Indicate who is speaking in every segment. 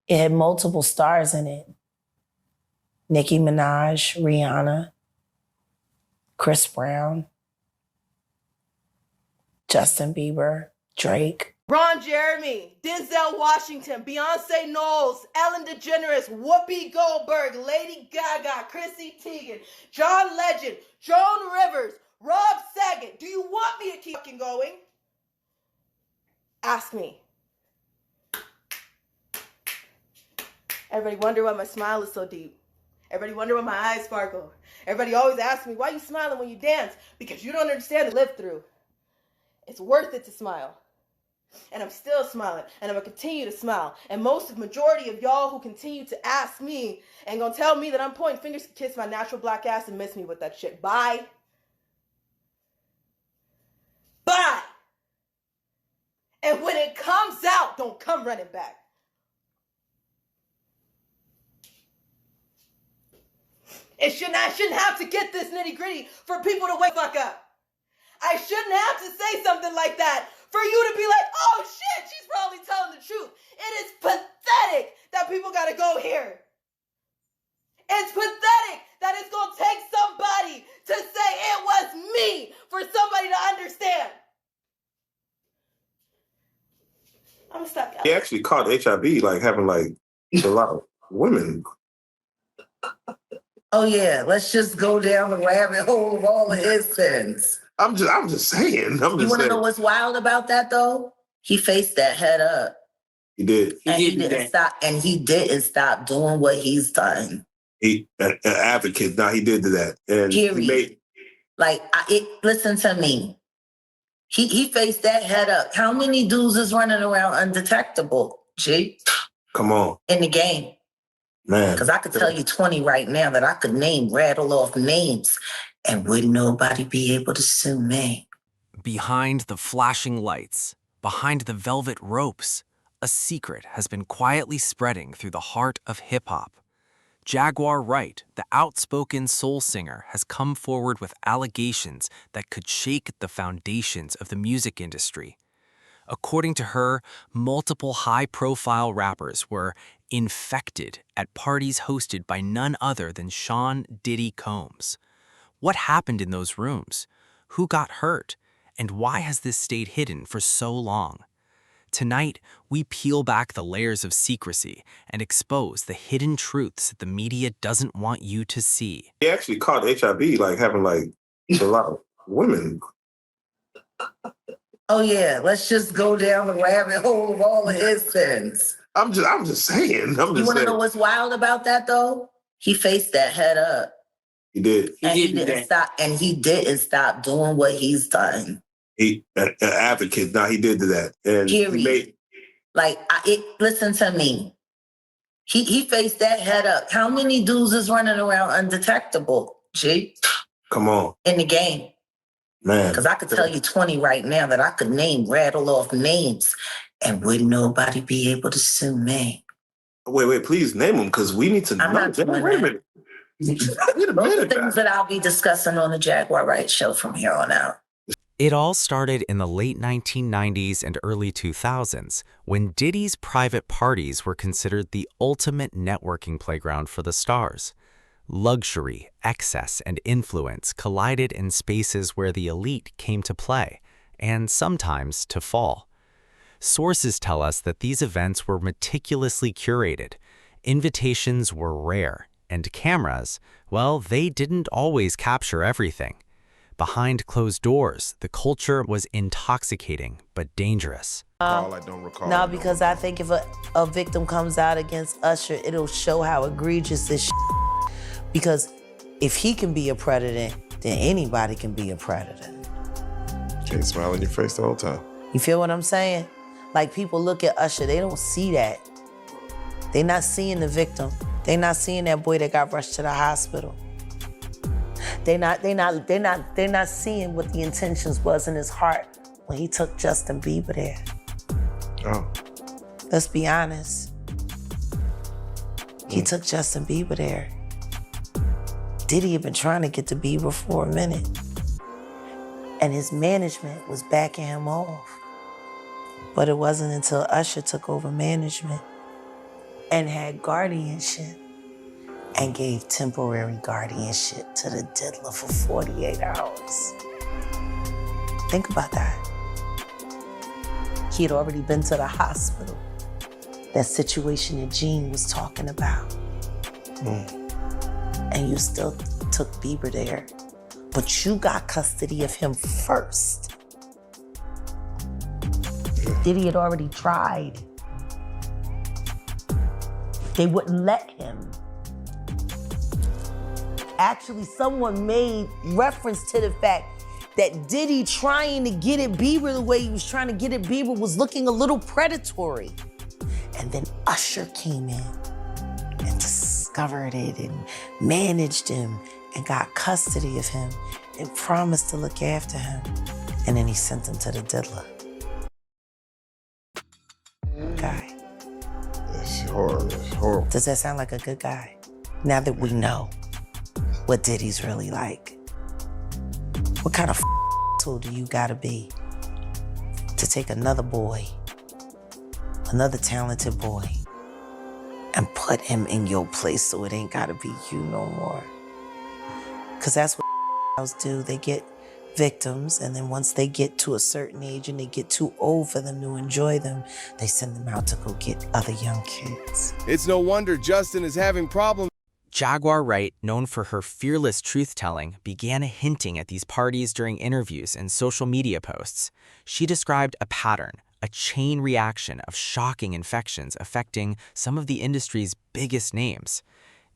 Speaker 1: It had multiple stars in it. Nicki Minaj, Rihanna, Chris Brown, Justin Bieber, Drake.
Speaker 2: Ron Jeremy, Denzel Washington, Beyonce Knowles, Ellen DeGeneres, Whoopi Goldberg, Lady Gaga, Chrissy Teigen, John Legend, Joan Rivers, Rob Saget. Do you want me to keep fucking going? Ask me. Everybody wonder why my smile is so deep. Everybody wonder why my eyes sparkle. Everybody always asks me, why are you smiling when you dance? Because you don't understand the live through. It's worth it to smile. And I'm still smiling, and I'm gonna continue to smile. And majority of y'all who continue to ask me and gonna tell me that I'm pointing fingers to kiss my natural black ass and miss me with that shit. Bye. Bye. And when it comes out, don't come running back. I shouldn't have to get this nitty gritty for people to wake the fuck up. I shouldn't have to say something like that for you to be like, oh shit, she's probably telling the truth. It is pathetic that people gotta go here. It's pathetic that it's gonna take somebody to say it was me for somebody to understand. I'm gonna stop yelling.
Speaker 3: He actually caught HIV, like having like a lot of women.
Speaker 4: Oh yeah, let's just go down the rabbit hole of all of his sins.
Speaker 3: I'm just saying.
Speaker 4: You want to know what's wild about that though? He faced that head up.
Speaker 3: He did.
Speaker 4: He didn't stop. And he didn't stop doing what he's done.
Speaker 3: He an advocate. Now he did that. And
Speaker 4: period. Listen to me. He faced that head up. How many dudes is running around undetectable? G.
Speaker 3: Come on.
Speaker 4: In the game.
Speaker 3: Man.
Speaker 4: Because I could tell you 20 right now that I could rattle off names, and would nobody be able to sue me?
Speaker 5: Behind the flashing lights, behind the velvet ropes, a secret has been quietly spreading through the heart of hip-hop. Jaguar Wright, the outspoken soul singer, has come forward with allegations that could shake the foundations of the music industry. According to her, multiple high-profile rappers were infected at parties hosted by none other than Sean Diddy Combs. What happened in those rooms? Who got hurt? And why has this stayed hidden for so long? Tonight, we peel back the layers of secrecy and expose the hidden truths that the media doesn't want you to see.
Speaker 3: He actually caught HIV, like having like a lot of women.
Speaker 4: Oh yeah, let's just go down the rabbit hole of all of his sins.
Speaker 3: I'm just saying.
Speaker 4: You want to know what's wild about that though? He faced that head up.
Speaker 3: He did.
Speaker 4: And he didn't stop. And he didn't stop doing what he's done.
Speaker 3: He an advocate. Now he did that. And
Speaker 4: period. Listen to me. He faced that head up. How many dudes is running around undetectable? G.
Speaker 3: Come on.
Speaker 4: In the game.
Speaker 3: Man.
Speaker 4: Because I could tell you 20 right now that I could rattle off names, and would nobody be able to sue me?
Speaker 3: Wait, please name them, because we need to know.
Speaker 4: Wait a minute. Those are things that I'll be discussing on the Jaguar Wright show from here on out.
Speaker 5: It all started in the late 1990s and early 2000s, when Diddy's private parties were considered the ultimate networking playground for the stars. Luxury, excess, and influence collided in spaces where the elite came to play, and sometimes to fall. Sources tell us that these events were meticulously curated, invitations were rare, and cameras, well, they didn't always capture everything. Behind closed doors, the culture was intoxicating but dangerous.
Speaker 1: No, because I think if a victim comes out against Usher, it'll show how egregious this because if he can be a predator, then anybody can be a predator.
Speaker 6: Can't smile in your face the whole time.
Speaker 1: You feel what I'm saying? Like, people look at Usher, they don't see that. They're not seeing the victim. They're not seeing that boy that got rushed to the hospital. They're not seeing what the intentions was in his heart when he took Justin Bieber there.
Speaker 6: Oh.
Speaker 1: Let's be honest. He took Justin Bieber there. Diddy had been trying to get to Bieber for a minute. And his management was backing him off. But it wasn't until Usher took over management and had guardianship and gave temporary guardianship to the diddler for 48 hours. Think about that. He had already been to the hospital. That situation that Gene was talking about. And you still took Bieber there, but you got custody of him first. Diddy had already tried. They wouldn't let him. Actually, someone made reference to the fact that Diddy trying to get at Bieber the way he was trying to get at Bieber was looking a little predatory. And then Usher came in and discovered it and managed him and got custody of him and promised to look after him. And then he sent him to the diddler. Guy.
Speaker 6: It's horrible. It's horrible.
Speaker 1: Does that sound like a good guy? Now that we know what Diddy's really like, what kind of tool do you gotta be to take another boy, another talented boy, and put him in your place so it ain't gotta be you no more? Because that's what else do. They get victims, and then once they get to a certain age and they get too old for them to enjoy them, they send them out to go get other young kids.
Speaker 7: It's no wonder Justin is having problems.
Speaker 5: Jaguar Wright, known for her fearless truth-telling, began hinting at these parties during interviews and social media posts. She described a pattern, a chain reaction of shocking infections affecting some of the industry's biggest names.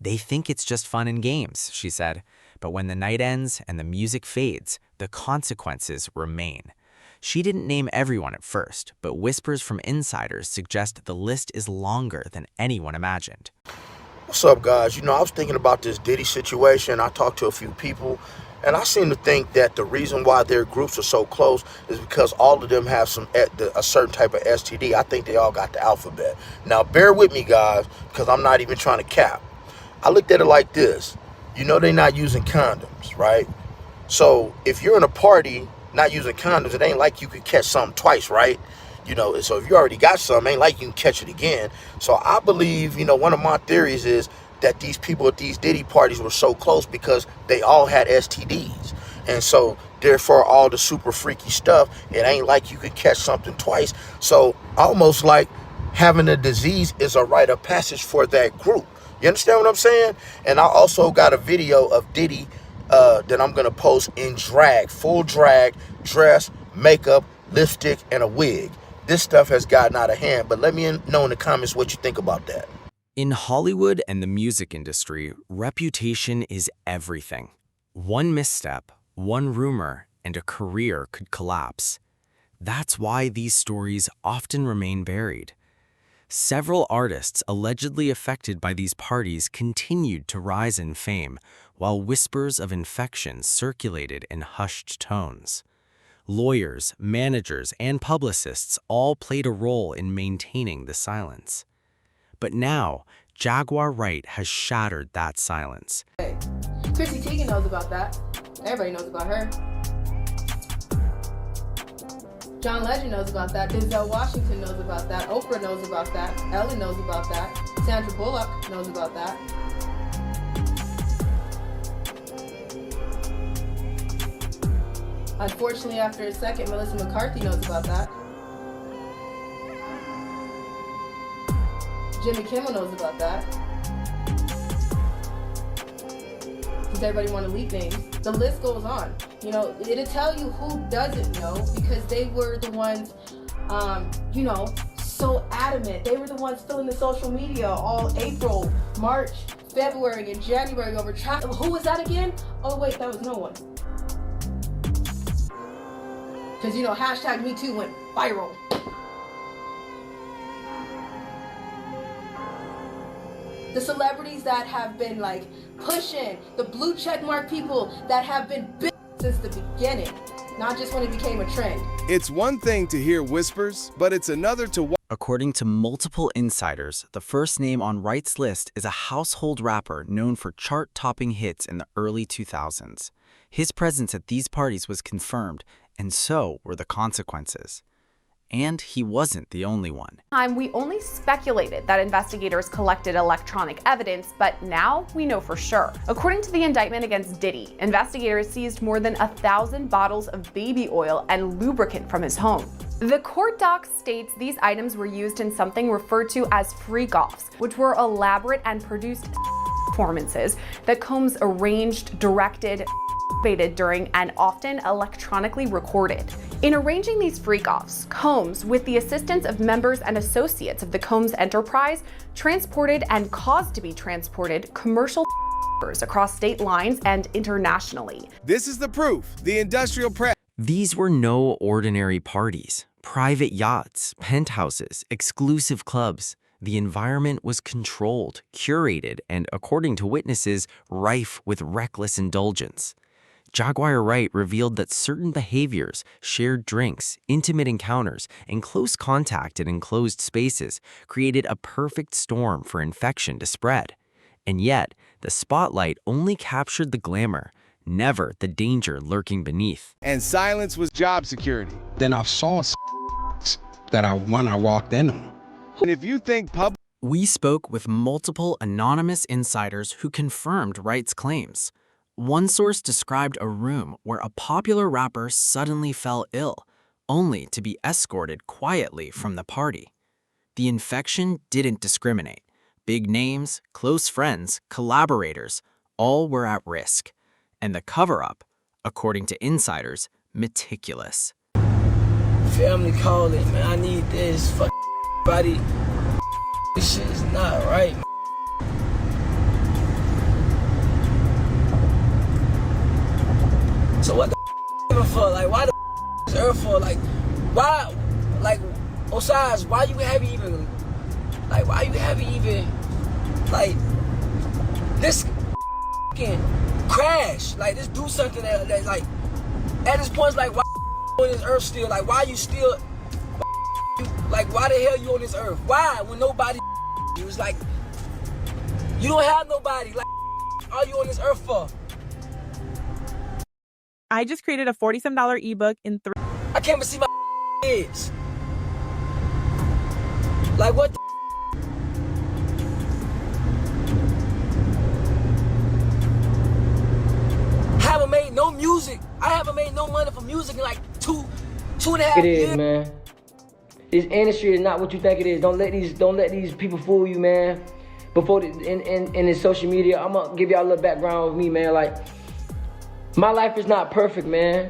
Speaker 5: They think it's just fun and games, she said, but when the night ends and the music fades, the consequences remain. She didn't name everyone at first, but whispers from insiders suggest the list is longer than anyone imagined.
Speaker 8: What's up, guys? You know, I was thinking about this Diddy situation. I talked to a few people, and I seem to think that the reason why their groups are so close is because all of them have a certain type of STD. I think they all got the alphabet. Now, bear with me, guys, because I'm not even trying to cap. I looked at it like this. You know they're not using condoms, right? So if you're in a party not using condoms, it ain't like you could catch something twice, right? You know, so if you already got some, ain't like you can catch it again. So I believe, you know, one of my theories is that these people at these Diddy parties were so close because they all had STDs. And so therefore all the super freaky stuff, it ain't like you could catch something twice. So almost like having a disease is a rite of passage for that group. You understand what I'm saying? And I also got a video of Diddy that I'm gonna post in drag, full drag, dress, makeup, lipstick, and a wig. This stuff has gotten out of hand, but let me know in the comments what you think about that.
Speaker 5: In Hollywood and the music industry, reputation is everything. One misstep, one rumor, and a career could collapse. That's why these stories often remain buried. Several artists allegedly affected by these parties continued to rise in fame, while whispers of infection circulated in hushed tones. Lawyers, managers, and publicists all played a role in maintaining the silence. But now, Jaguar Wright has shattered that silence.
Speaker 2: Hey, Chrissy Teigen knows about that. Everybody knows about her. John Legend knows about that. Denzel Washington knows about that. Oprah knows about that. Ellen knows about that. Sandra Bullock knows about that. Unfortunately, after a second, Melissa McCarthy knows about that. Jimmy Kimmel knows about that. Does everybody want to leak names? The list goes on. You know, it'll tell you who doesn't know because they were the ones, you know, so adamant. They were the ones filling the social media all April, March, February, and January over who was that again? Oh wait, that was no one. Because, you know, hashtag #MeToo went viral. The celebrities that have been like pushing, the blue check mark people that have been big since the beginning, not just when it became a trend.
Speaker 7: It's one thing to hear whispers, but it's another to
Speaker 5: According to multiple insiders, the first name on Wright's list is a household rapper known for chart-topping hits in the early 2000s. His presence at these parties was confirmed, and so were the consequences. And he wasn't the only one.
Speaker 9: We only speculated that investigators collected electronic evidence, but now we know for sure. According to the indictment against Diddy, investigators seized more than 1,000 bottles of baby oil and lubricant from his home. The court doc states these items were used in something referred to as freak-offs, which were elaborate and produced performances that Combs arranged, directed, during, and often electronically recorded. In arranging these freak-offs, Combs, with the assistance of members and associates of the Combs enterprise, transported and caused to be transported commercial across state lines and internationally.
Speaker 7: This is the proof. The industrial press.
Speaker 5: These were no ordinary parties. Private yachts, penthouses, exclusive clubs. The environment was controlled, curated, and, according to witnesses, rife with reckless indulgence. Jaguar Wright revealed that certain behaviors, shared drinks, intimate encounters, and close contact in enclosed spaces created a perfect storm for infection to spread. And yet, the spotlight only captured the glamour, never the danger lurking beneath.
Speaker 7: And silence was job security.
Speaker 10: Then I saw that when I walked in them.
Speaker 7: And if you think
Speaker 5: We spoke with multiple anonymous insiders who confirmed Wright's claims. One source described a room where a popular rapper suddenly fell ill, only to be escorted quietly from the party. The infection didn't discriminate. Big names, close friends, collaborators, all were at risk. And the cover-up, according to insiders, meticulous.
Speaker 11: Family calling, man, I need this, fuck buddy. This shit is not right. So what the for? Like, why the is Earth for? Like, why? Like, Osiris, why you haven't even? Like, why you haven't even? Like, this crash. Like, just do something that like, at this point, it's like, why on this Earth still? Like, why you still? Like, why the hell you on this Earth? Why? When nobody you? It's like, you don't have nobody. Like, are you on this Earth for?
Speaker 12: I just created a $40-some ebook in 3.
Speaker 11: I can't even see my kids. Like, what the I haven't made no music. I haven't made no money for music in like two and a half years.
Speaker 13: It is, man. This industry is not what you think it is. Don't let these people fool you, man. Before in this social media, I'm gonna give y'all a little background of me, man. Like, my life is not perfect, man.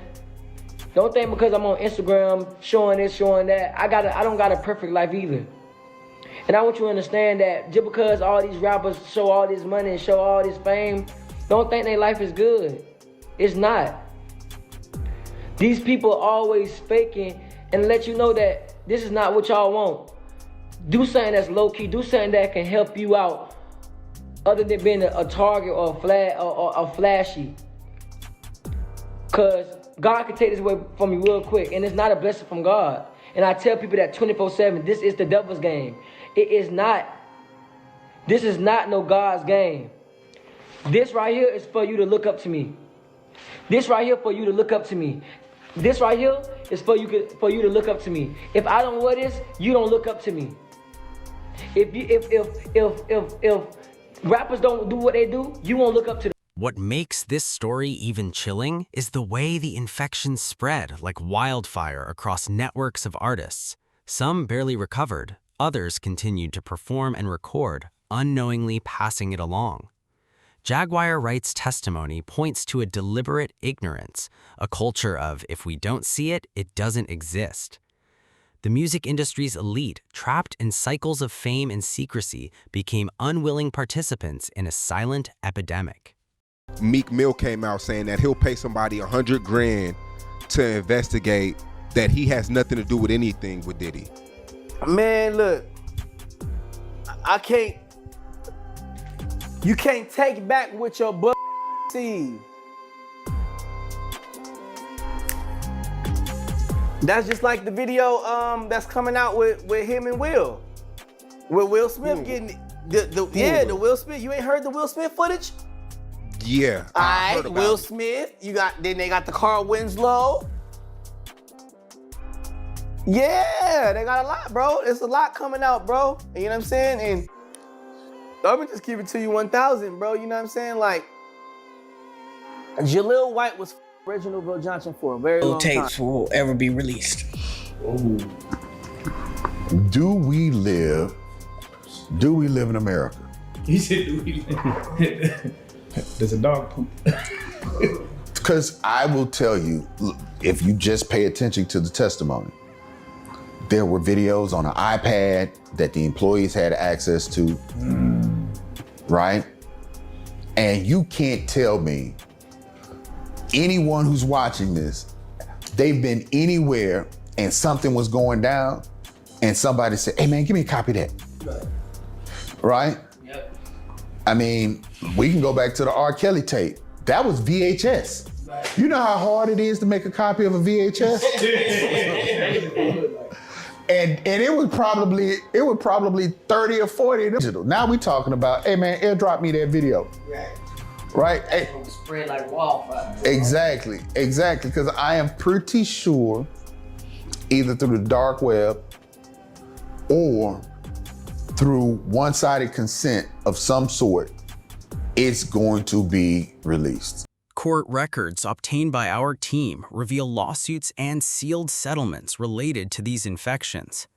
Speaker 13: Don't think because I'm on Instagram showing this, showing that, I don't got a perfect life either. And I want you to understand that just because all these rappers show all this money and show all this fame, don't think their life is good. It's not. These people are always faking and let you know that this is not what y'all want. Do something that's low-key. Do something that can help you out other than being a target or a flashy. Because God can take this away from you real quick, and it's not a blessing from God. And I tell people that 24/7, this is the devil's game. It is not. This is not no God's game. This right here is for you to look up to me. This right here for you to look up to me. This right here is for you to look up to me. If I don't wear this, you don't look up to me. If rappers don't do what they do, you won't look up to them.
Speaker 5: What makes this story even chilling is the way the infection spread like wildfire across networks of artists. Some barely recovered, others continued to perform and record, unknowingly passing it along. Jaguar Wright's testimony points to a deliberate ignorance, a culture of if we don't see it, it doesn't exist. The music industry's elite, trapped in cycles of fame and secrecy, became unwilling participants in a silent epidemic.
Speaker 6: Meek Mill came out saying that he'll pay somebody $100 grand to investigate that he has nothing to do with anything with Diddy.
Speaker 11: Man, look, I can't. You can't take back what your butt sees. That's just like the video that's coming out with him and Will. With Will Smith getting the Will Smith. You ain't heard the Will Smith footage?
Speaker 6: Yeah.
Speaker 11: All right, Will Smith. Then they got the Carl Winslow.
Speaker 14: Yeah, they got a lot, bro. It's a lot coming out, bro. You know what I'm saying? And let me just keep it to you 1,000, bro. You know what I'm saying? Like, Jaleel White was original Bill Johnson for a very long time.
Speaker 15: Tapes will ever be released.
Speaker 16: Do we live in America?
Speaker 17: He said, do we live? There's a dog poop.
Speaker 16: Because I will tell you, if you just pay attention to the testimony, there were videos on an iPad that the employees had access to, right? And you can't tell me, anyone who's watching this, they've been anywhere and something was going down and somebody said, hey man, give me a copy of that. Right?
Speaker 15: Yep.
Speaker 16: I mean, we can go back to the R. Kelly tape. That was VHS. You know how hard it is to make a copy of a VHS? and it was probably 30 or 40 digital. Now we talking about, hey man, airdrop me that video. Right? Hey.
Speaker 15: Spread like wildfire.
Speaker 16: Exactly. Because I am pretty sure either through the dark web or through one-sided consent of some sort, it's going to be released.
Speaker 5: Court records obtained by our team reveal lawsuits and sealed settlements related to these infections.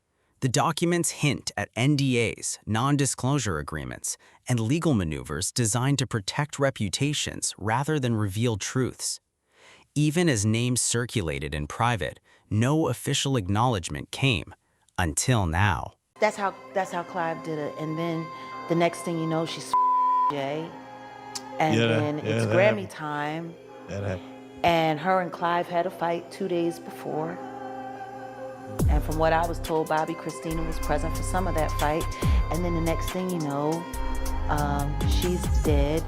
Speaker 5: The documents hint at NDAs, non-disclosure agreements, and legal maneuvers designed to protect reputations rather than reveal truths. Even as names circulated in private, no official acknowledgement came, until now.
Speaker 1: That's how Clive did it. And then the next thing you know, she's Jay. And then it's Grammy time.
Speaker 17: That happened.
Speaker 1: And her and Clive had a fight 2 days before. And from what I was told, Bobby Christina was present for some of that fight. And then the next thing you know, she's dead.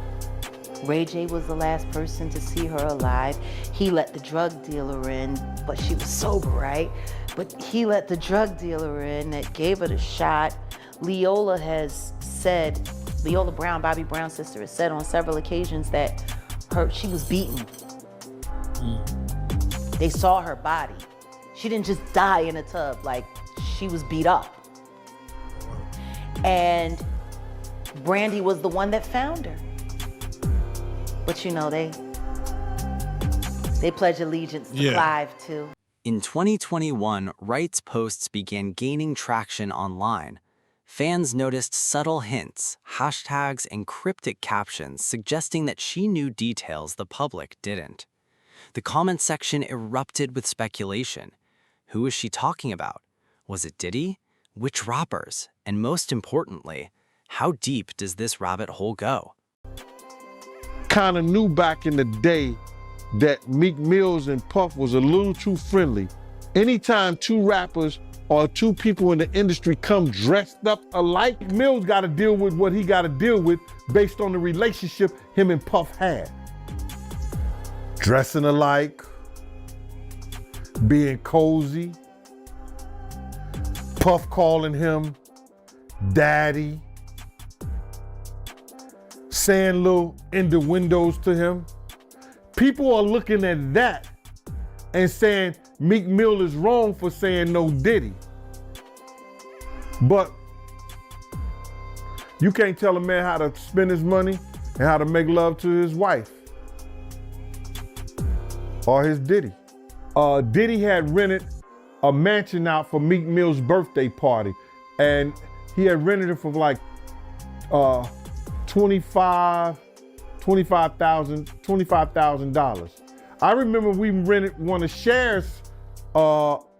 Speaker 1: Ray J was the last person to see her alive. He let the drug dealer in, but she was sober, right? But he let the drug dealer in that gave her the shot. Leola Brown, Bobby Brown's sister, has said on several occasions that she was beaten. They saw her body. She didn't just die in a tub, like she was beat up. And Brandy was the one that found her. But you know, they pledge allegiance to Clive too.
Speaker 5: In 2021, Wright's posts began gaining traction online. Fans noticed subtle hints, hashtags, and cryptic captions suggesting that she knew details the public didn't. The comment section erupted with speculation. Who was she talking about? Was it Diddy? Which rappers? And most importantly, how deep does this rabbit hole go?
Speaker 18: Kind of knew back in the day that Meek Mills and Puff was a little too friendly. Anytime two rappers or two people in the industry come dressed up alike, Mills got to deal with what he got to deal with based on the relationship him and Puff had. Dressing alike, being cozy, Puff calling him daddy, saying little innuendos to him. People are looking at that and saying Meek Mill is wrong for saying no Diddy. But you can't tell a man how to spend his money and how to make love to his wife or his Diddy. Diddy had rented a mansion out for Meek Mill's birthday party, and he had rented it for like $25,000. I remember we rented one of Cher's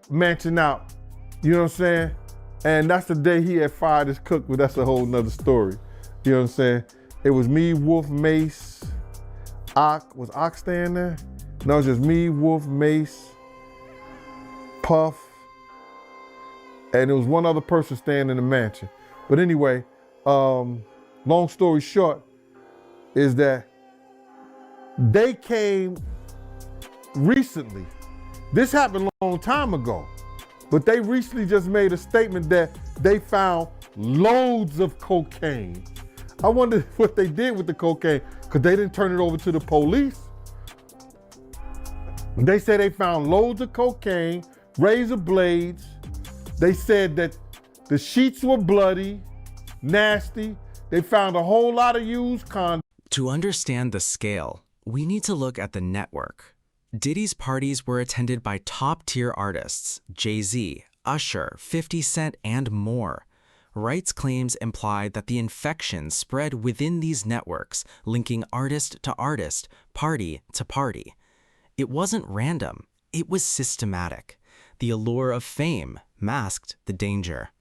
Speaker 18: mansion out, you know what I'm saying? And that's the day he had fired his cook, but that's a whole nother story. You know what I'm saying? It was me, Wolf, Mace, Ock. Was Ock staying there? No, it was just me, Wolf, Mace, Puff, and there was one other person staying in the mansion. But anyway, long story short is that they came recently. This happened a long time ago, but they recently just made a statement that they found loads of cocaine. I wonder what they did with the cocaine, because they didn't turn it over to the police. They said they found loads of cocaine, razor blades, They said that the sheets were bloody, nasty. They found a whole lot of used condoms.
Speaker 5: To understand the scale, we need to look at the network. Diddy's parties were attended by top-tier artists, Jay-Z, Usher, 50 Cent, and more. Wright's claims implied that the infection spread within these networks, linking artist to artist, party to party. It wasn't random, it was systematic. The allure of fame masked the danger.